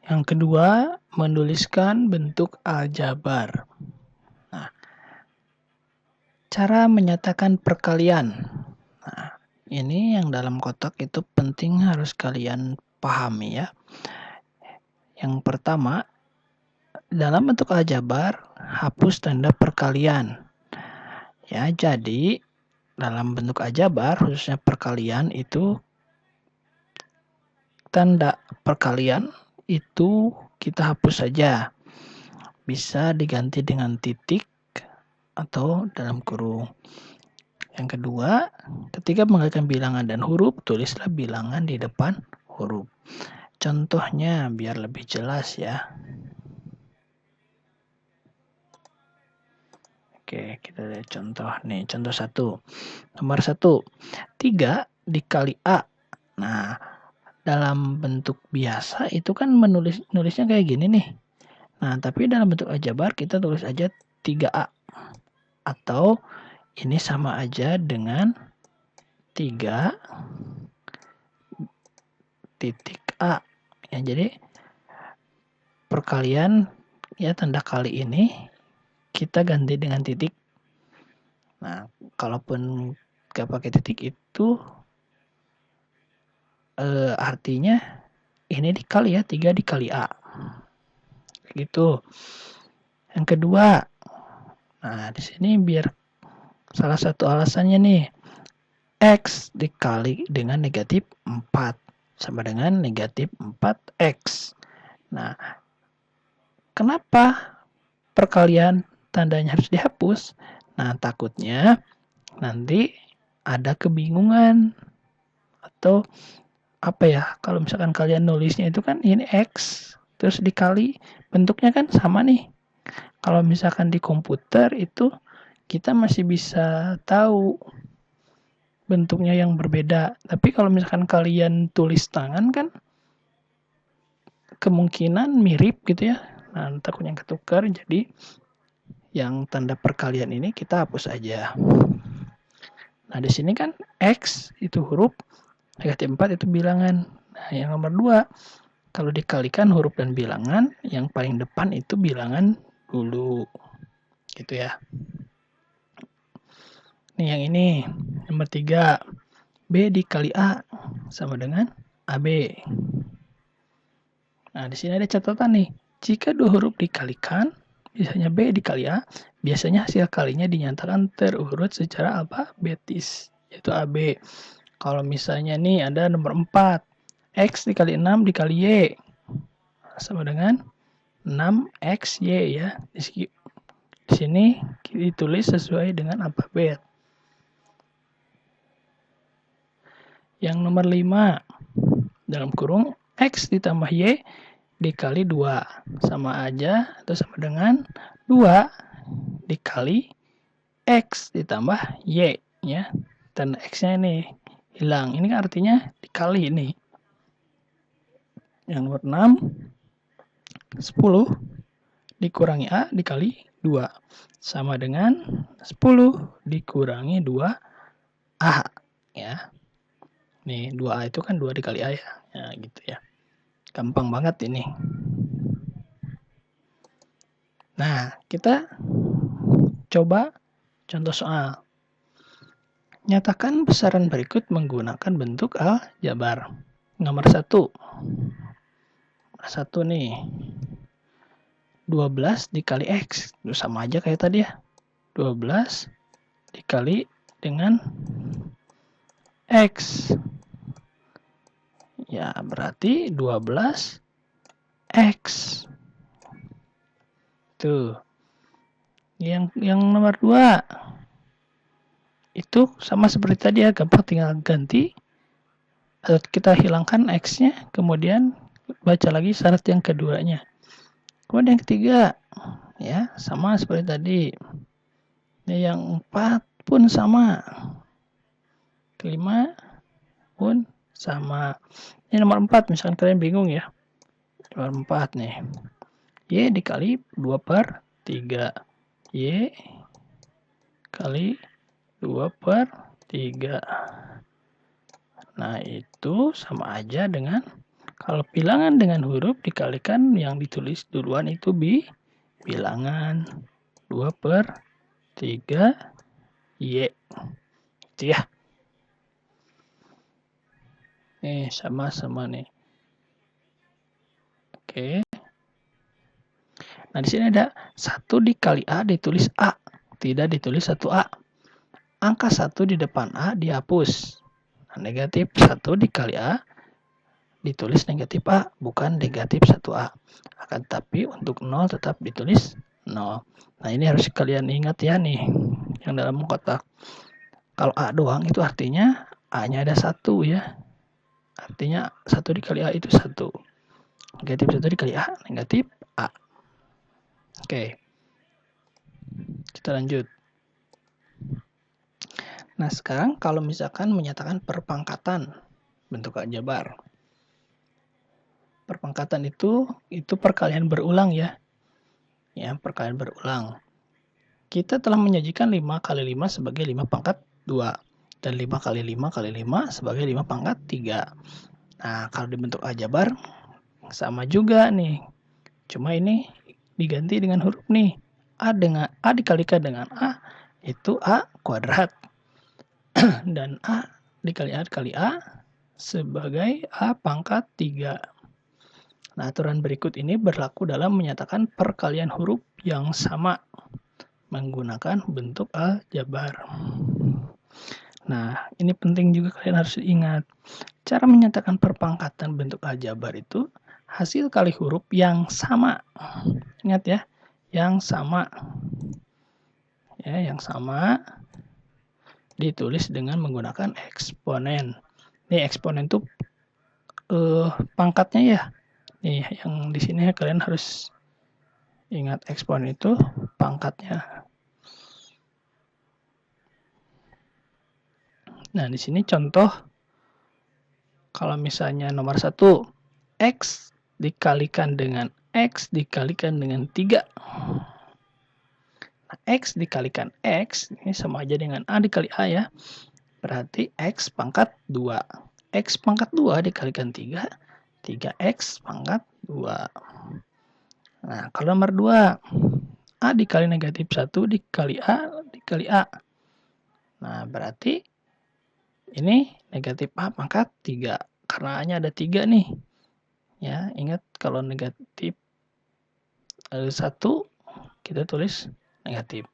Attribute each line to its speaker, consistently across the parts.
Speaker 1: Yang kedua, menuliskan bentuk aljabar. Nah, cara menyatakan perkalian. Nah, ini yang dalam kotak itu penting harus kalian pahami ya. Yang pertama, dalam bentuk aljabar, hapus tanda perkalian. Ya, jadi dalam bentuk aljabar, khususnya perkalian itu tanda perkalian itu kita hapus saja. Bisa diganti dengan titik atau dalam kurung. Yang kedua, ketika mengaitkan bilangan dan huruf, tulislah bilangan di depan huruf. Contohnya biar lebih jelas ya. Oke, kita lihat contoh nih. Contoh 1. Nomor 1, 3 dikali A. Nah, dalam bentuk biasa itu kan nulisnya kayak gini nih. Nah, tapi dalam bentuk aljabar kita tulis aja 3A. Atau ini sama aja dengan 3 titik A. Ya, jadi perkalian ya tanda kali ini kita ganti dengan titik. Nah, kalaupun gak pakai titik itu artinya ini dikali ya, 3 dikali A. Gitu. Yang kedua, nah di sini biar salah satu alasannya nih, X dikali dengan negatif 4 sama dengan negatif 4X. Nah, kenapa perkalian tandanya harus dihapus? Nah, takutnya nanti ada kebingungan atau apa ya, kalau misalkan kalian nulisnya itu kan ini X terus dikali bentuknya kan sama nih. Kalau misalkan di komputer itu kita masih bisa tahu bentuknya yang berbeda. Tapi kalau misalkan kalian tulis tangan kan kemungkinan mirip gitu ya. Nah, takutnya ketukar, jadi yang tanda perkalian ini kita hapus aja. Nah, di sini kan X itu huruf, negatif 4 itu bilangan. Nah, yang nomor 2, kalau dikalikan huruf dan bilangan, yang paling depan itu bilangan dulu. Gitu ya. Nih yang ini, nomor 3. B dikali A sama dengan AB. Nah, di sini ada catatan nih. Jika dua huruf dikalikan, misalnya B dikali A, biasanya hasil kalinya dinyatakan terurut secara alfabetis, yaitu AB. Kalau misalnya nih ada nomor 4, X dikali 6 dikali Y, sama dengan 6XY ya. Di sini ditulis sesuai dengan alfabet. Yang nomor 5, dalam kurung X ditambah Y dikali 2. Sama aja atau sama dengan 2 dikali X ditambah Y. Ya. Dan X-nya ini hilang. Ini kan artinya dikali ini. Yang nomor 6, 10 dikurangi A dikali 2. Sama dengan 10 dikurangi 2A. Ya. Nih, 2A itu kan 2 dikali A ya. Ya, gitu ya. Gampang banget ini. Nah, kita coba contoh soal. Nyatakan besaran berikut menggunakan bentuk aljabar. Nomor 1. 1 nih. 12 dikali X. Itu sama aja kayak tadi ya. 12 dikali dengan X. Ya, berarti 12 X. Tuh. Yang nomor 2. Itu sama seperti tadi ya, gampang tinggal ganti. Kita hilangkan X-nya, kemudian baca lagi syarat yang keduanya. Kemudian yang ketiga, ya sama seperti tadi. Yang 4 pun sama. Kelima pun sama. Ini nomor 4, misalkan kalian bingung ya. Nomor 4 nih. Y dikali 2/3. Y kali 2/3. Nah, itu sama aja dengan, Kalau bilangan dengan huruf dikalikan yang ditulis duluan itu bilangan 2/3 Y. Itu ya. Nih, sama-sama nih. Oke. Nah, di sini ada 1 dikali A ditulis A. Tidak ditulis 1A. Angka 1 di depan A dihapus. Nah, negatif 1 dikali A ditulis negatif A, bukan negatif 1A. Akan tetapi untuk 0 tetap ditulis 0. Nah, ini harus kalian ingat ya nih, yang dalam kotak. Kalau A doang itu artinya A-nya ada 1 ya. Artinya 1 dikali A itu 1. Negatif 1 dikali A, negatif A. Oke. Kita lanjut. Nah, sekarang kalau misalkan menyatakan perpangkatan bentuk aljabar. Perpangkatan itu perkalian berulang ya. Ya, perkalian berulang. Kita telah menyajikan 5 kali 5 sebagai 5 pangkat 2. Dan 5 kali 5 kali 5 sebagai 5 pangkat 3. Nah, kalau dibentuk aljabar sama juga nih. Cuma ini diganti dengan huruf nih. A dikalikan dengan A itu A kuadrat. Dan A dikali A sebagai A pangkat 3. Nah, aturan berikut ini berlaku dalam menyatakan perkalian huruf yang sama menggunakan bentuk aljabar. Nah, ini penting juga kalian harus ingat. Cara menyatakan perpangkatan bentuk aljabar itu hasil kali huruf yang sama. Ingat ya, yang sama. Ya, yang sama ditulis dengan menggunakan eksponen. Nih eksponen itu pangkatnya ya. Nih yang di sini kalian harus ingat eksponen itu pangkatnya. Nah, di sini contoh kalau misalnya nomor 1 X dikalikan dengan X dikalikan dengan 3. Nah, X dikalikan X ini sama aja dengan A dikali A ya. Berarti X pangkat 2. X pangkat 2 dikalikan 3, 3X pangkat 2. Nah, kalau nomor 2, A dikali negatif 1 dikali A dikali A. Nah, berarti ini negatif A pangkat 3. Karena A-nya ada 3 nih. Ya, ingat kalau negatif 1 kita tulis negatif.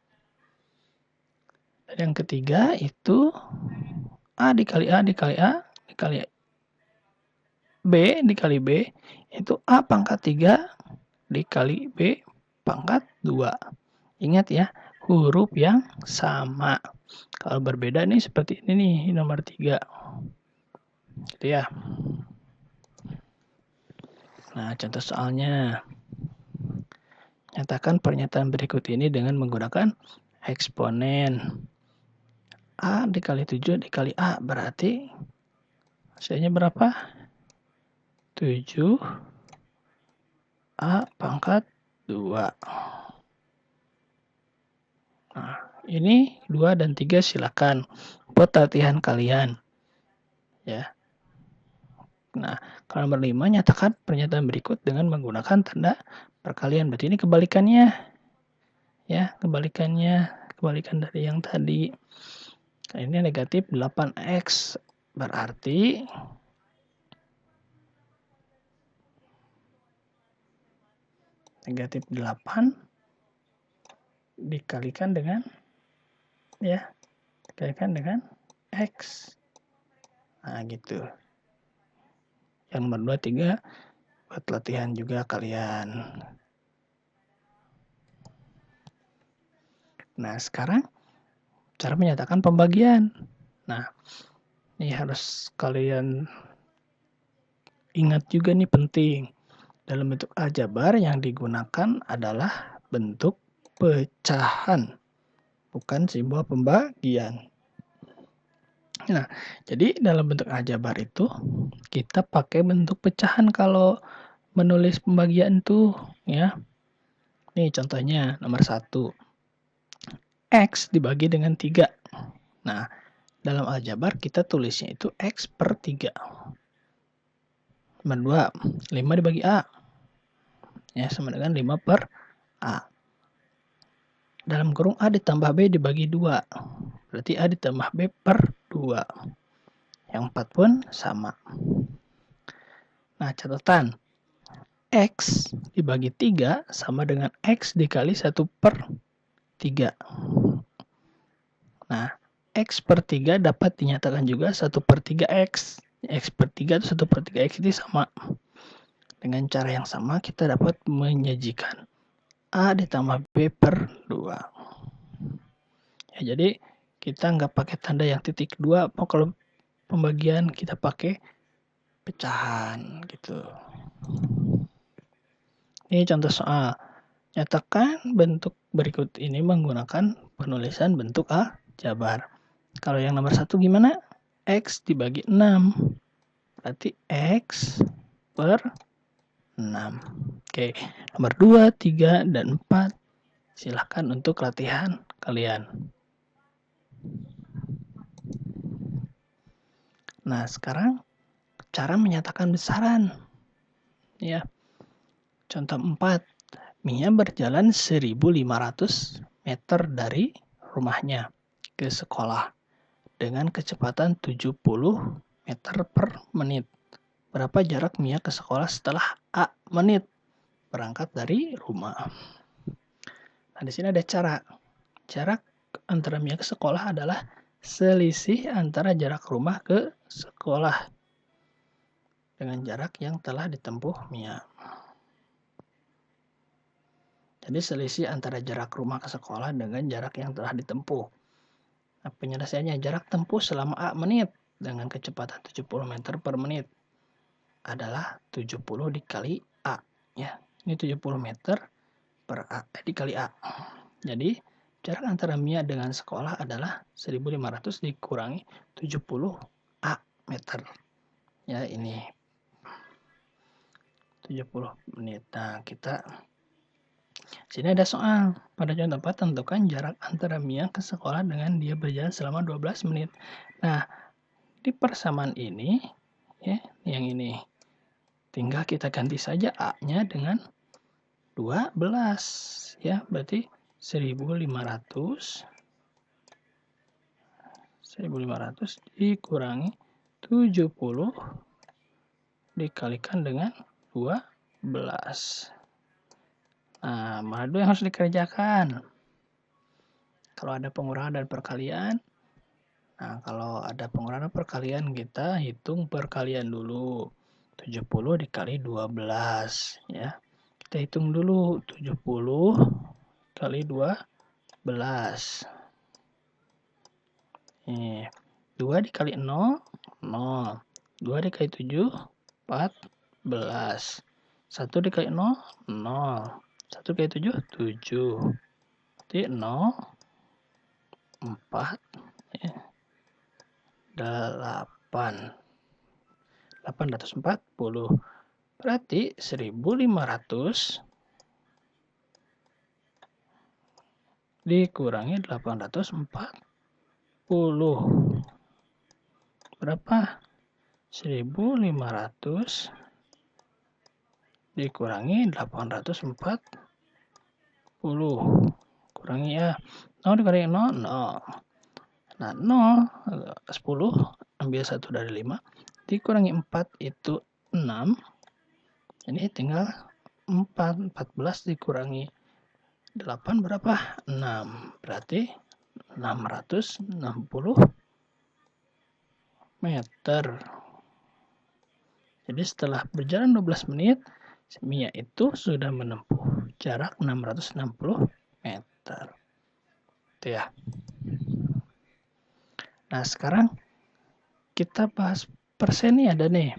Speaker 1: Dan yang ketiga itu A dikali A dikali A dikali B dikali B itu A pangkat 3 dikali B pangkat 2. Ingat ya, huruf yang sama. Kalau berbeda nih seperti ini nih, nomor 3. Gitu ya. Nah, contoh soalnya. Nyatakan pernyataan berikut ini dengan menggunakan eksponen. A dikali 7 dikali A berarti hasilnya berapa? 7 A pangkat 2. Nah, ini 2 dan 3 silakan buat latihan kalian. Ya. Nah, kalau nomor 5 nyatakan pernyataan berikut dengan menggunakan tanda perkalian. Berarti ini kebalikannya. Ya, kebalikan dari yang tadi. Nah, ini negatif 8X berarti negatif 8 dikalikan dengan X. Nah, gitu. Yang nomor 2, 3 buat latihan juga kalian. Nah, sekarang cara menyatakan pembagian. Nah, ini harus kalian ingat juga nih penting. Dalam bentuk aljabar yang digunakan adalah bentuk pecahan, bukan simbol pembagian. Nah, jadi dalam bentuk aljabar itu kita pakai bentuk pecahan kalau menulis pembagian tuh ya. Nih contohnya nomor 1. X dibagi dengan 3. Nah, dalam aljabar kita tulisnya itu X per 3. Nomor 2, 5 dibagi A. Ya, sama dengan 5 per A. Dalam kurung A ditambah B dibagi 2. Berarti A ditambah B per 2. Yang 4 pun sama. Nah, catatan. X dibagi 3 sama dengan X dikali 1 per 3. Nah, X per 3 dapat dinyatakan juga 1 per 3X. X per 3 atau 1 per 3X ini sama. Dengan cara yang sama kita dapat menyajikan A ditambah B per 2. Ya, jadi kita nggak pakai tanda yang titik 2. Kalau pembagian kita pakai pecahan gitu. Ini contoh soal. Nyatakan bentuk berikut ini menggunakan penulisan bentuk aljabar. Kalau yang nomor 1 gimana? X dibagi 6. Berarti X per 6. Oke, nomor 2, 3, dan 4. Silahkan untuk latihan kalian. Nah, sekarang cara menyatakan besaran. Ya. Contoh 4. Mia berjalan 1.500 meter dari rumahnya ke sekolah dengan kecepatan 70 meter per menit. Berapa jarak Mia ke sekolah setelah A menit berangkat dari rumah? Nah, di sini ada cara. Jarak antara Mia ke sekolah adalah selisih antara jarak rumah ke sekolah dengan jarak yang telah ditempuh Mia. Jadi selisih antara jarak rumah ke sekolah dengan jarak yang telah ditempuh. Nah, penyelesaiannya jarak tempuh selama A menit dengan kecepatan 70 meter per menit adalah 70 dikali A. Ya, ini 70 meter per A dikali A. Jadi jarak antara Mia dengan sekolah adalah 1.500 dikurangi 70 A meter. Ya, ini 70 menit. Nah, sini ada soal. Pada contoh 4, tentukan jarak antara Mia ke sekolah dengan dia berjalan selama 12 menit. Nah, di persamaan ini, ya, yang ini, tinggal kita ganti saja A-nya dengan 12. Ya, berarti 1.500 dikurangi 70 dikalikan dengan 12. Nah, mana dulu yang harus dikerjakan? Kalau ada pengurangan dan perkalian, nah kalau ada pengurangan dan perkalian kita hitung perkalian dulu. 70 dikali 12, ya. Kita hitung dulu 70 kali 12. Nih, 2 dikali 0, 0. 2 dikali 7, 14. 1 dikali 0, 0. 1 dikali 7, 7. Jadi 0, 4, 8. 840. Berarti 1.500 dikurangi 840. Berapa? 1.500 dikurangi 840. Kurangi ya. 0 dikurangi 0, 0. Nah, 0, 10, ambil 1 dari 5. Dikurangi 4 itu 6. Ini tinggal 4. 14 dikurangi 8 berapa? 6. Berarti 660 meter. Jadi setelah berjalan 12 menit, Mia itu sudah menempuh jarak 660 meter. Itu ya. Nah, sekarang kita bahas persen nih, ada nih.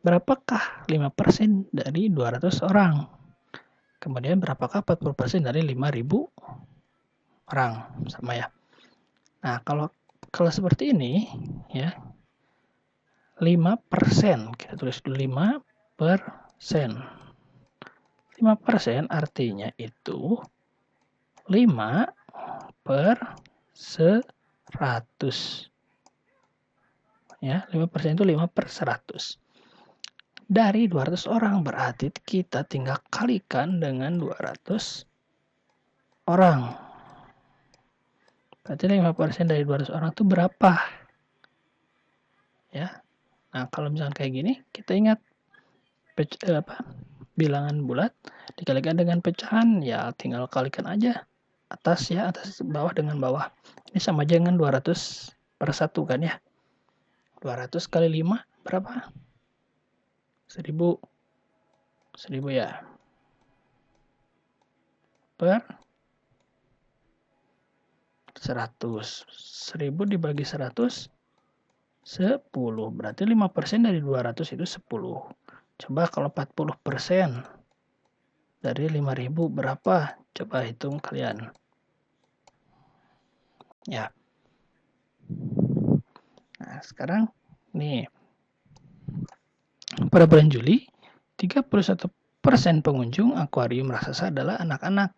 Speaker 1: Berapakah 5% dari 200 orang? Kemudian berapakah 40% dari 5.000 orang? Sama ya. Nah, kalau seperti ini, ya, 5%. Kita tulis dulu 5%. 5% artinya itu 5 per 100. Ya, 5% itu 5 per 100. dari 200 orang. Berarti kita tinggal kalikan dengan 200 orang. Berarti 5% dari 200 orang itu berapa? Ya. Nah, kalau misalkan kayak gini, kita ingat bilangan bulat dikalikan dengan pecahan, ya tinggal kalikan aja. Atas ya, atas bawah dengan bawah. Ini sama aja dengan 200 per 1 kan ya. 200 kali 5 berapa? 1000. 1000 ya. Per 100. 1000 dibagi 100, 10. Berarti 5% dari 200 itu 10. Coba kalau 40% dari 5000 berapa? Coba hitung kalian. Ya. Nah, sekarang nih. Pada bulan Juli, 31% pengunjung akuarium raksasa adalah anak-anak.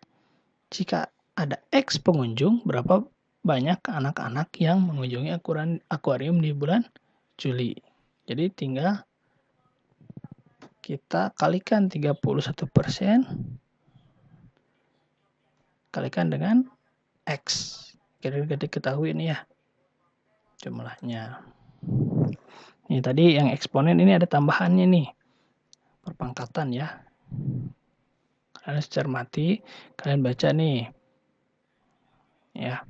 Speaker 1: Jika ada X pengunjung, berapa banyak anak-anak yang mengunjungi akuarium di bulan Juli? Jadi tinggal kita kalikan 31% kalikan dengan X. Kira-kira diketahui ini ya jumlahnya. Ini tadi yang eksponen ini ada tambahannya nih. Perpangkatan ya. Kalian harus cermati, kalian baca nih. Ya.